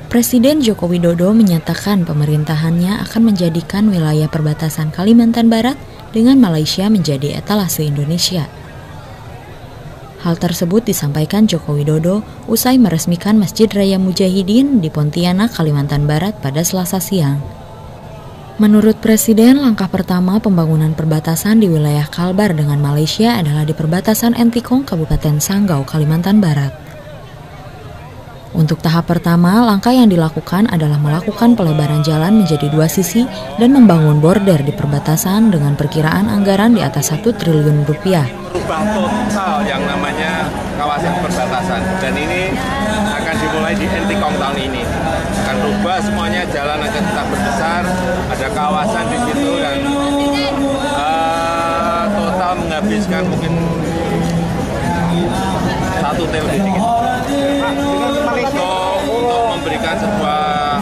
Presiden Joko Widodo menyatakan pemerintahannya akan menjadikan wilayah perbatasan Kalimantan Barat dengan Malaysia menjadi etalase Indonesia. Hal tersebut disampaikan Joko Widodo usai meresmikan Masjid Raya Mujahidin di Pontianak, Kalimantan Barat pada Selasa siang. Menurut Presiden, langkah pertama pembangunan perbatasan di wilayah Kalbar dengan Malaysia adalah di perbatasan Entikong, Kabupaten Sanggau, Kalimantan Barat. Untuk tahap pertama, langkah yang dilakukan adalah melakukan pelebaran jalan menjadi 2 sisi dan membangun border di perbatasan dengan perkiraan anggaran di atas 1 triliun rupiah. Rubah total yang namanya kawasan perbatasan, dan ini akan dimulai di Entikong tahun ini. Akan rubah semuanya, jalan akan tetap berbesar, ada kawasan di situ, dan total menghabiskan mungkin 1 triliun dikit. Untuk memberikan sebuah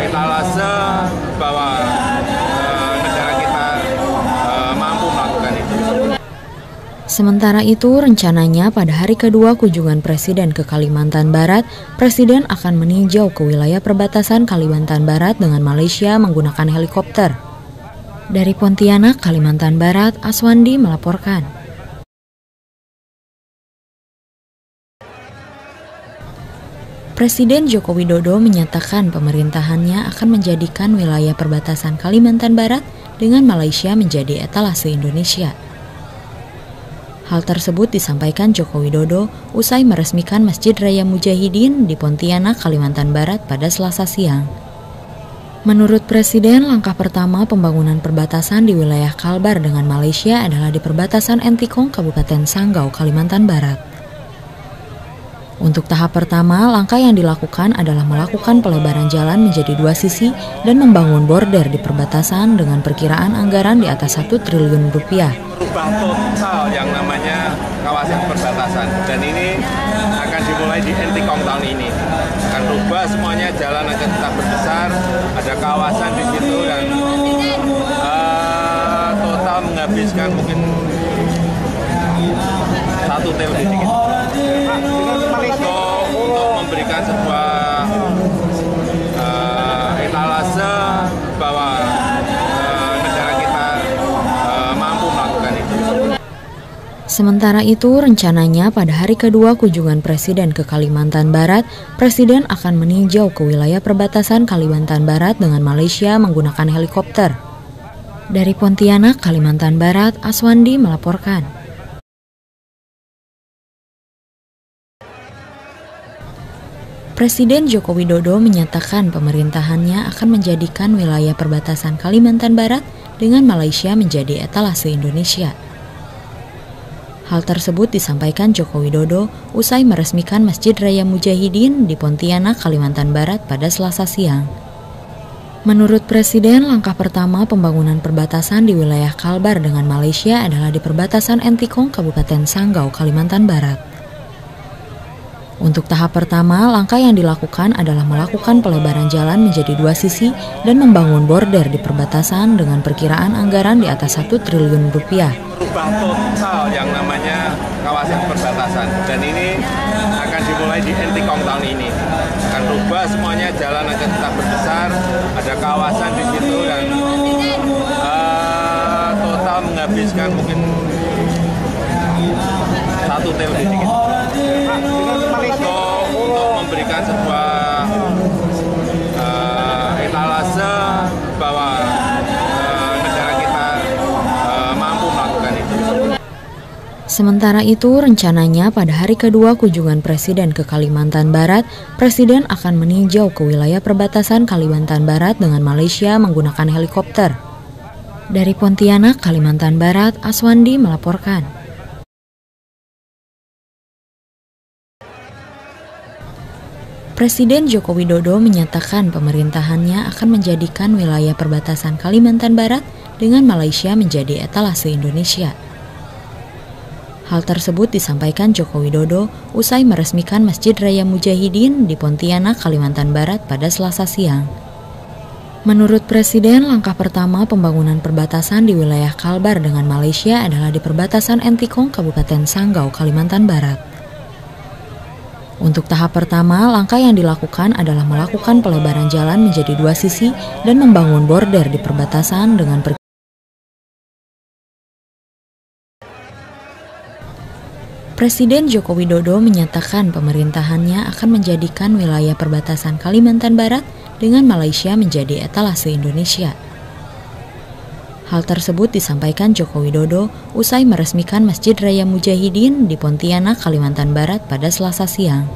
etalase bahwa negara kita mampu melakukan itu. Sementara itu, rencananya pada hari kedua kunjungan Presiden ke Kalimantan Barat, Presiden akan meninjau ke wilayah perbatasan Kalimantan Barat dengan Malaysia menggunakan helikopter. Dari Pontianak, Kalimantan Barat, Aswandi melaporkan. Presiden Joko Widodo menyatakan pemerintahannya akan menjadikan wilayah perbatasan Kalimantan Barat dengan Malaysia menjadi etalase Indonesia. Hal tersebut disampaikan Joko Widodo usai meresmikan Masjid Raya Mujahidin di Pontianak, Kalimantan Barat pada Selasa siang. Menurut Presiden, langkah pertama pembangunan perbatasan di wilayah Kalbar dengan Malaysia adalah di perbatasan Entikong, Kabupaten Sanggau, Kalimantan Barat. Untuk tahap pertama, langkah yang dilakukan adalah melakukan pelebaran jalan menjadi 2 sisi dan membangun border di perbatasan dengan perkiraan anggaran di atas 1 triliun rupiah. Rubah total yang namanya kawasan perbatasan, dan ini akan dimulai di Entikong tahun ini. Akan rubah semuanya, jalan akan tetap berbesar, ada kawasan di situ, dan total menghabiskan mungkin 1 triliun dikit. Untuk memberikan sebuah etalase bahwa negara kita mampu melakukan itu. Sementara itu, rencananya pada hari kedua kunjungan Presiden ke Kalimantan Barat, Presiden akan meninjau ke wilayah perbatasan Kalimantan Barat dengan Malaysia menggunakan helikopter. Dari Pontianak, Kalimantan Barat, Aswandi melaporkan. Presiden Joko Widodo menyatakan pemerintahannya akan menjadikan wilayah perbatasan Kalimantan Barat dengan Malaysia menjadi etalase Indonesia. Hal tersebut disampaikan Joko Widodo usai meresmikan Masjid Raya Mujahidin di Pontianak, Kalimantan Barat pada Selasa siang. Menurut Presiden, langkah pertama pembangunan perbatasan di wilayah Kalbar dengan Malaysia adalah di perbatasan Entikong, Kabupaten Sanggau, Kalimantan Barat. Untuk tahap pertama, langkah yang dilakukan adalah melakukan pelebaran jalan menjadi 2 sisi dan membangun border di perbatasan dengan perkiraan anggaran di atas 1 triliun rupiah. Rubah total yang namanya kawasan perbatasan, dan ini akan dimulai di Entikong tahun ini. Akan rubah semuanya, jalan akan tetap berbesar, ada kawasan di situ, dan total menghabiskan mungkin 1 triliun dikit. Untuk memberikan sebuah etalase bahwa negara kita mampu melakukan itu. Sementara itu, rencananya pada hari kedua kunjungan Presiden ke Kalimantan Barat, Presiden akan meninjau ke wilayah perbatasan Kalimantan Barat dengan Malaysia menggunakan helikopter. Dari Pontianak, Kalimantan Barat, Aswandi melaporkan. Presiden Joko Widodo menyatakan pemerintahannya akan menjadikan wilayah perbatasan Kalimantan Barat dengan Malaysia menjadi etalase Indonesia. Hal tersebut disampaikan Joko Widodo usai meresmikan Masjid Raya Mujahidin di Pontianak, Kalimantan Barat pada Selasa siang. Menurut Presiden, langkah pertama pembangunan perbatasan di wilayah Kalbar dengan Malaysia adalah di perbatasan Entikong, Kabupaten Sanggau, Kalimantan Barat. Untuk tahap pertama, langkah yang dilakukan adalah melakukan pelebaran jalan menjadi 2 sisi dan membangun border di perbatasan dengan Presiden Joko Widodo menyatakan pemerintahannya akan menjadikan wilayah perbatasan Kalimantan Barat dengan Malaysia menjadi etalase Indonesia. Hal tersebut disampaikan Joko Widodo usai meresmikan Masjid Raya Mujahidin di Pontianak, Kalimantan Barat pada Selasa siang.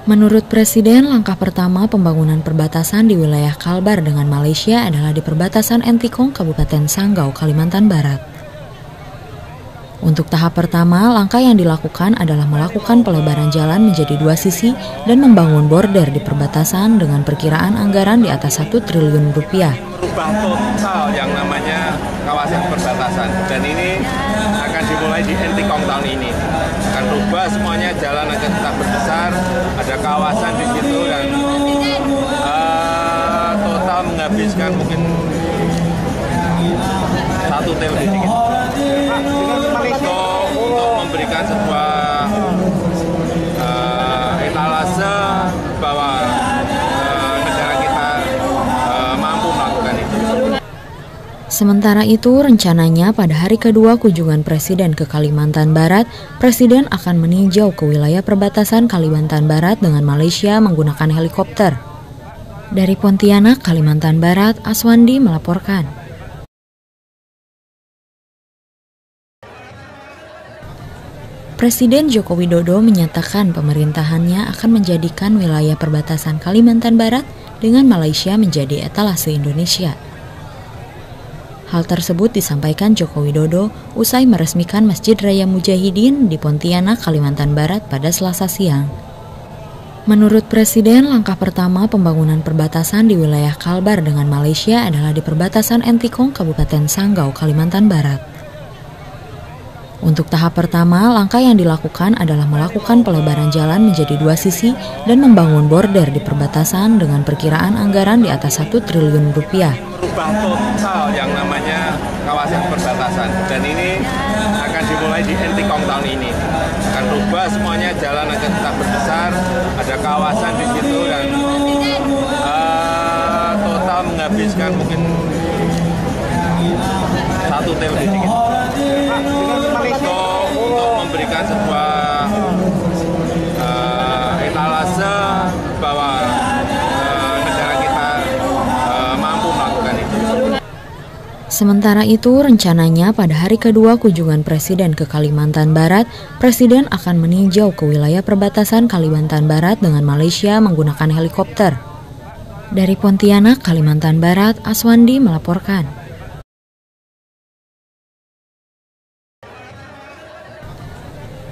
Menurut Presiden, langkah pertama pembangunan perbatasan di wilayah Kalbar dengan Malaysia adalah di perbatasan Entikong, Kabupaten Sanggau, Kalimantan Barat. Untuk tahap pertama, langkah yang dilakukan adalah melakukan pelebaran jalan menjadi 2 sisi dan membangun border di perbatasan dengan perkiraan anggaran di atas 1 triliun rupiah. Berubah total yang namanya kawasan perbatasan, dan ini akan dimulai di Entikong tahun ini. Akan rubah semuanya, jalan akan tetap berbesar, ada kawasan di situ, dan total menghabiskan mungkin 1 triliun dikit. Untuk memberikan sebuah etalase bahwa negara kita mampu melakukan itu. Sementara itu, rencananya pada hari kedua kunjungan Presiden ke Kalimantan Barat, Presiden akan meninjau ke wilayah perbatasan Kalimantan Barat dengan Malaysia menggunakan helikopter. Dari Pontianak, Kalimantan Barat, Aswandi melaporkan. Presiden Joko Widodo menyatakan pemerintahannya akan menjadikan wilayah perbatasan Kalimantan Barat dengan Malaysia menjadi etalase Indonesia. Hal tersebut disampaikan Joko Widodo usai meresmikan Masjid Raya Mujahidin di Pontianak, Kalimantan Barat pada Selasa siang. Menurut Presiden, langkah pertama pembangunan perbatasan di wilayah Kalbar dengan Malaysia adalah di perbatasan Entikong, Kabupaten Sanggau, Kalimantan Barat. Untuk tahap pertama, langkah yang dilakukan adalah melakukan pelebaran jalan menjadi 2 sisi dan membangun border di perbatasan dengan perkiraan anggaran di atas 1 triliun rupiah. Berubah total yang namanya kawasan perbatasan, dan ini akan dimulai di Entikong tahun ini. Akan rubah semuanya, jalan akan tetap berbesar, ada kawasan di situ, dan total menghabiskan mungkin 1 triliun dikit. Untuk memberikan sebuah etalase bahwa negara kita mampu melakukan itu. Sementara itu, rencananya pada hari kedua kunjungan Presiden ke Kalimantan Barat, Presiden akan meninjau ke wilayah perbatasan Kalimantan Barat dengan Malaysia menggunakan helikopter. Dari Pontianak, Kalimantan Barat, Aswandi melaporkan.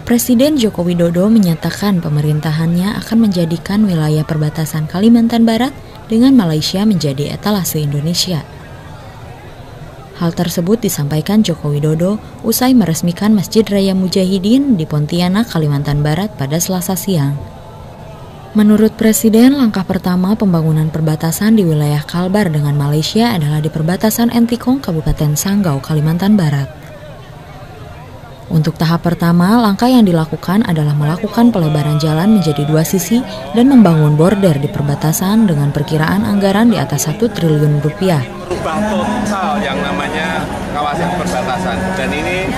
Presiden Joko Widodo menyatakan pemerintahannya akan menjadikan wilayah perbatasan Kalimantan Barat dengan Malaysia menjadi etalase Indonesia. Hal tersebut disampaikan Joko Widodo usai meresmikan Masjid Raya Mujahidin di Pontianak, Kalimantan Barat pada Selasa siang. Menurut Presiden, langkah pertama pembangunan perbatasan di wilayah Kalbar dengan Malaysia adalah di perbatasan Entikong, Kabupaten Sanggau, Kalimantan Barat. Untuk tahap pertama, langkah yang dilakukan adalah melakukan pelebaran jalan menjadi 2 sisi dan membangun border di perbatasan dengan perkiraan anggaran di atas 1 triliun rupiah. Berubah total yang namanya kawasan perbatasan, dan ini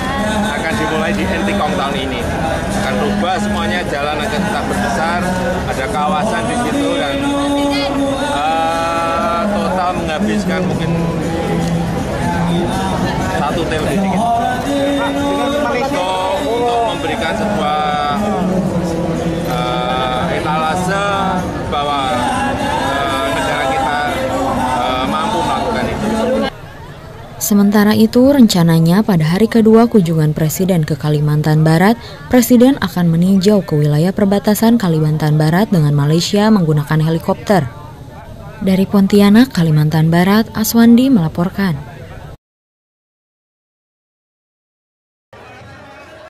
akan dimulai di Entikong tahun ini. Akan rubah semuanya, jalan akan tetap berbesar, ada kawasan di situ, dan total menghabiskan mungkin 1 triliun dikit. Untuk memberikan sebuah etalase bahwa negara kita mampu melakukan itu. Sementara itu, rencananya pada hari kedua kunjungan Presiden ke Kalimantan Barat, Presiden akan meninjau ke wilayah perbatasan Kalimantan Barat dengan Malaysia menggunakan helikopter. Dari Pontianak, Kalimantan Barat, Aswandi melaporkan.